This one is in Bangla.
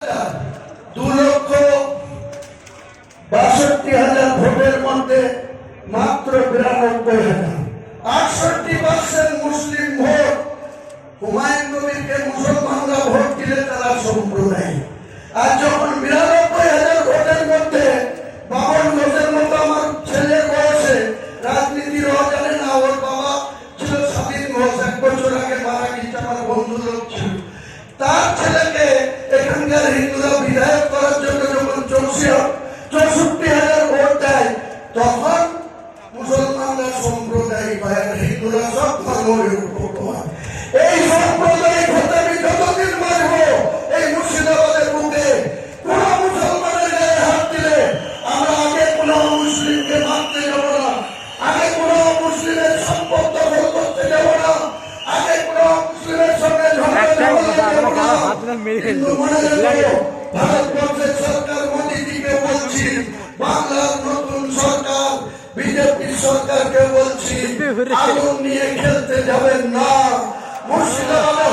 2,62,000 ভোটের মধ্যে মাত্র 92,000। 68% মুসলিম ভোট। হুমায়ুন কবিরকে মুসলমানরা ভোট দিলে তারা সম্প্রদায়। আর যখন 92,000 ভোটের মধ্যে বাবর ঘোষের মতো আমার ছেলের বয়সে রাজনীতির জানে না, ওর বাবা ছিল স্বাধীন ঘোষ, 1 বছর আগে মারা গেছে, আমার বন্ধু লোক ছিল। তার ছেলেকে এখানকার হিন্দুরা বিধায়ক করার জন্য যখন 64,000 ভোট দেয়, তখন মুসলমানরা সম্প্রদায় পায়, হিন্দুরা সব ধর্মের উপর। এই সম্প্রদায় হতে আমি যতদিন মারব, এই মুর্শিদাবাদের বুকে কোন মুসলমানের গায়ে হাত দিলে আমরা আগে কোন মুসলিমকে মারতে যাব না, আগে কোন মুসলিমের সম্পদ দখল করতে যাব না, আগে কোন মুসলিমের সঙ্গে ঝগড়া যাব না। কিন্তু মনে রাখো, ভারতবর্ষের সরকার মোদীজিকে বলছি, বাংলার নতুন সরকার বিজেপি সরকারকে বলছি, আগুন নিয়ে খেলতে যাবেন না। মুর্শিদাবাদে